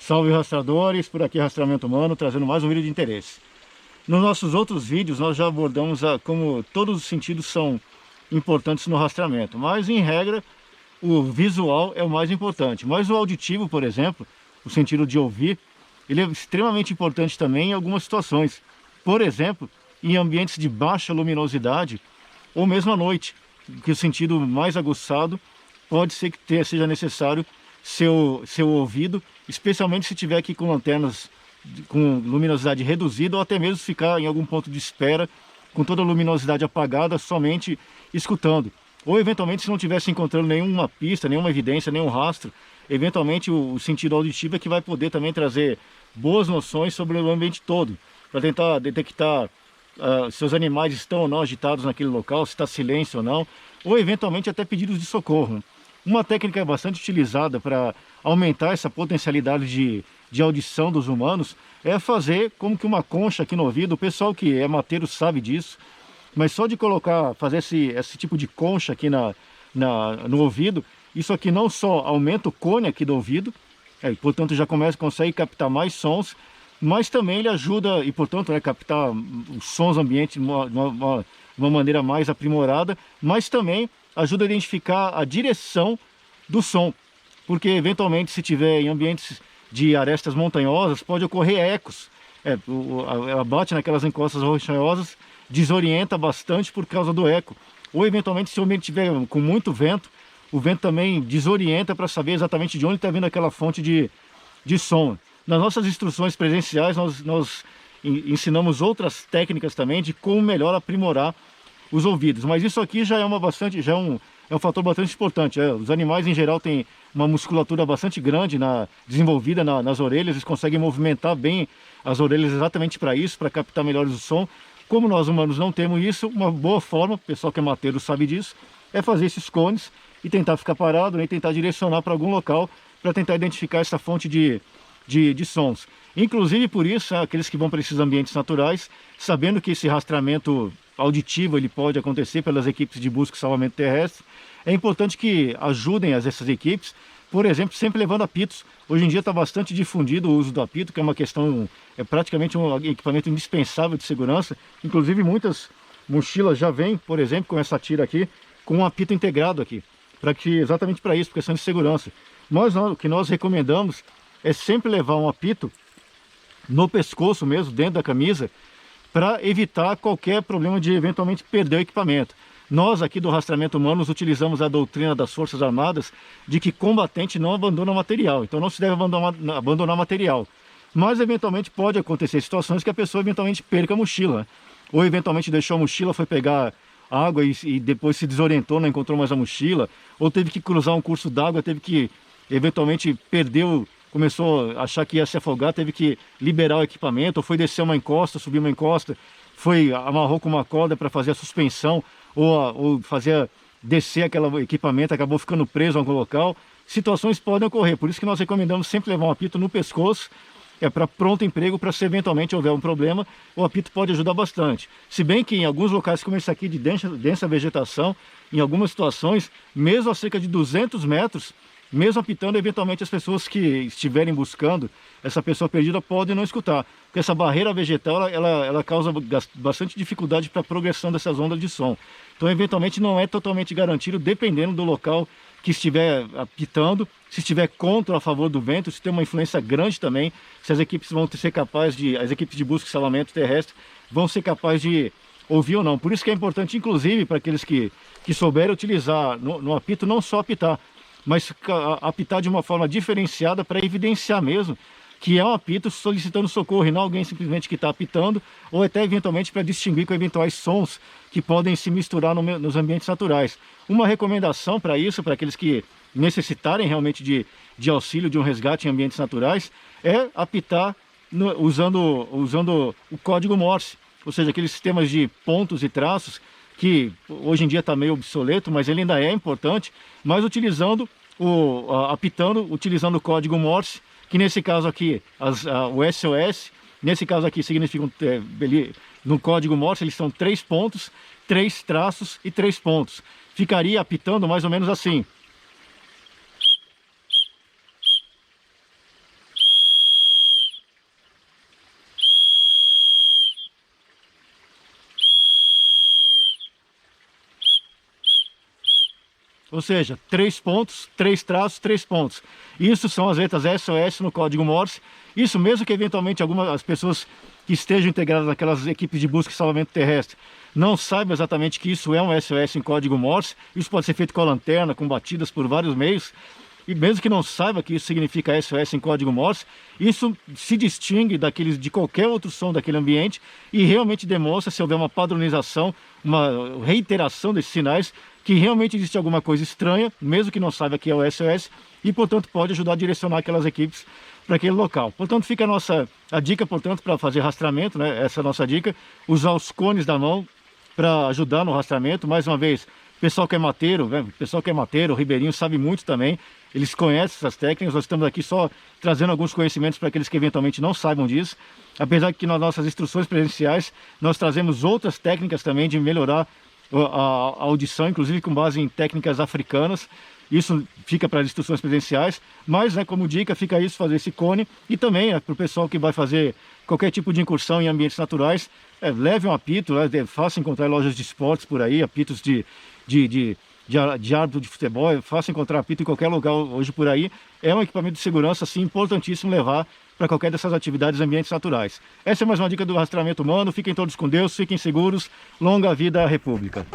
Salve rastreadores, por aqui Rastreamento Humano, trazendo mais um vídeo de interesse. Nos nossos outros vídeos nós já abordamos como todos os sentidos são importantes no rastreamento, mas em regra o visual é o mais importante. Mas o auditivo, por exemplo, o sentido de ouvir, ele é extremamente importante também em algumas situações. Por exemplo, em ambientes de baixa luminosidade ou mesmo à noite, que o sentido mais aguçado pode ser que seja necessário seu ouvido, especialmente se tiver aqui com lanternas com luminosidade reduzida ou até mesmo ficar em algum ponto de espera com toda a luminosidade apagada, somente escutando. Ou eventualmente se não estivesse encontrando nenhuma pista, nenhuma evidência, nenhum rastro, eventualmente o sentido auditivo é que vai poder também trazer boas noções sobre o ambiente todo, para tentar detectar se os animais estão ou não agitados naquele local, se está silêncio ou não, ou eventualmente até pedidos de socorro. Uma técnica bastante utilizada para aumentar essa potencialidade de audição dos humanos é fazer como que uma concha aqui no ouvido. O pessoal que é mateiro sabe disso, mas só de fazer esse tipo de concha aqui no ouvido, isso aqui não só aumenta o cone aqui do ouvido, portanto já consegue captar mais sons, mas também ele ajuda, e portanto captar os sons ambientes de uma maneira mais aprimorada, mas também ajuda a identificar a direção do som, porque eventualmente se tiver em ambientes de arestas montanhosas pode ocorrer ecos, ela bate naquelas encostas rochosas, desorienta bastante por causa do eco, ou eventualmente se o ambiente estiver com muito vento, o vento também desorienta para saber exatamente de onde está vindo aquela fonte de som. Nas nossas instruções presenciais nós ensinamos outras técnicas também de como melhor aprimorar os ouvidos, mas isso aqui já é um fator bastante importante. Os animais em geral têm uma musculatura bastante grande desenvolvida nas orelhas, eles conseguem movimentar bem as orelhas exatamente para isso, para captar melhores o som. Como nós humanos não temos isso, uma boa forma, o pessoal que é mateiro sabe disso, é fazer esses cones e tentar ficar parado, né, e tentar direcionar para algum local para tentar identificar essa fonte de sons. Inclusive por isso, aqueles que vão para esses ambientes naturais, sabendo que esse rastreamento auditivo ele pode acontecer pelas equipes de busca e salvamento terrestre, é importante que ajudem essas equipes, por exemplo, sempre levando apitos. Hoje em dia está bastante difundido o uso do apito, que é uma questão, praticamente um equipamento indispensável de segurança. Inclusive muitas mochilas já vêm, por exemplo, com essa tira aqui, com um apito integrado aqui, exatamente para isso, por questão de segurança. Mas o que nós recomendamos é sempre levar um apito no pescoço mesmo, dentro da camisa, para evitar qualquer problema de eventualmente perder o equipamento. Nós aqui do Rastreamento Humanos utilizamos a doutrina das Forças Armadas de que combatente não abandona material, então não se deve abandonar material. Mas eventualmente pode acontecer situações que a pessoa eventualmente perca a mochila, ou eventualmente deixou a mochila, foi pegar água e depois se desorientou, não encontrou mais a mochila, ou teve que cruzar um curso d'água, teve que eventualmente começou a achar que ia se afogar, teve que liberar o equipamento, ou foi descer uma encosta, subir uma encosta, amarrou com uma corda para fazer a suspensão, ou fazer descer aquele equipamento, acabou ficando preso em algum local. Situações podem ocorrer, por isso que nós recomendamos sempre levar um apito no pescoço, para pronto emprego, para se eventualmente houver um problema, o apito pode ajudar bastante. Se bem que em alguns locais como esse aqui de densa vegetação, em algumas situações, mesmo a cerca de 200 metros, mesmo apitando, eventualmente as pessoas que estiverem buscando essa pessoa perdida podem não escutar, porque essa barreira vegetal ela causa bastante dificuldade para a progressão dessas ondas de som. Então eventualmente não é totalmente garantido, dependendo do local que estiver apitando, se estiver contra ou a favor do vento, se tem uma influência grande também, se as equipes as equipes de busca e salvamento terrestre vão ser capazes de ouvir ou não. Por isso que é importante, inclusive, para aqueles que souberem utilizar no apito, não só apitar, mas apitar de uma forma diferenciada para evidenciar mesmo que é um apito solicitando socorro e não alguém simplesmente que está apitando, ou até eventualmente para distinguir com eventuais sons que podem se misturar nos ambientes naturais. Uma recomendação para isso, para aqueles que necessitarem realmente de auxílio, de um resgate em ambientes naturais, é apitar usando o código Morse, ou seja, aqueles sistemas de pontos e traços que hoje em dia está meio obsoleto, mas ele ainda é importante, mas apitando, utilizando o código Morse, que nesse caso aqui, o SOS, nesse caso aqui significam, no código Morse, eles são 3 pontos, 3 traços e 3 pontos. Ficaria apitando mais ou menos assim. ou seja, 3 pontos, 3 traços, 3 pontos. Isso são as letras SOS no código Morse. Isso mesmo que eventualmente algumas pessoas que estejam integradas naquelas equipes de busca e salvamento terrestre não saibam exatamente que isso é um SOS em código Morse. Isso pode ser feito com a lanterna, com batidas por vários meios. E mesmo que não saiba que isso significa SOS em código Morse, isso se distingue de qualquer outro som daquele ambiente e realmente demonstra, se houver uma padronização, uma reiteração desses sinais, que realmente existe alguma coisa estranha, mesmo que não saiba que é o SOS, e portanto pode ajudar a direcionar aquelas equipes para aquele local. Portanto fica a dica, portanto, para fazer rastreamento, né? Essa é a nossa dica, usar os cones da mão para ajudar no rastreamento. Mais uma vez, pessoal que é mateiro, né? Pessoal que é mateiro, o Ribeirinho sabe muito também, eles conhecem essas técnicas. Nós estamos aqui só trazendo alguns conhecimentos para aqueles que eventualmente não saibam disso, apesar que nas nossas instruções presenciais nós trazemos outras técnicas também de melhorar a audição, inclusive com base em técnicas africanas. Isso fica para as instruções presenciais, mas né, como dica fica isso, fazer esse cone. E também para o pessoal que vai fazer qualquer tipo de incursão em ambientes naturais, leve um apito, é fácil encontrar em lojas de esportes por aí, apitos de árbitro de futebol, é fácil encontrar apito em qualquer lugar hoje por aí. É um equipamento de segurança assim, importantíssimo levar para qualquer dessas atividades em ambientes naturais. Essa é mais uma dica do rastreamento humano. Fiquem todos com Deus, fiquem seguros, longa vida à República.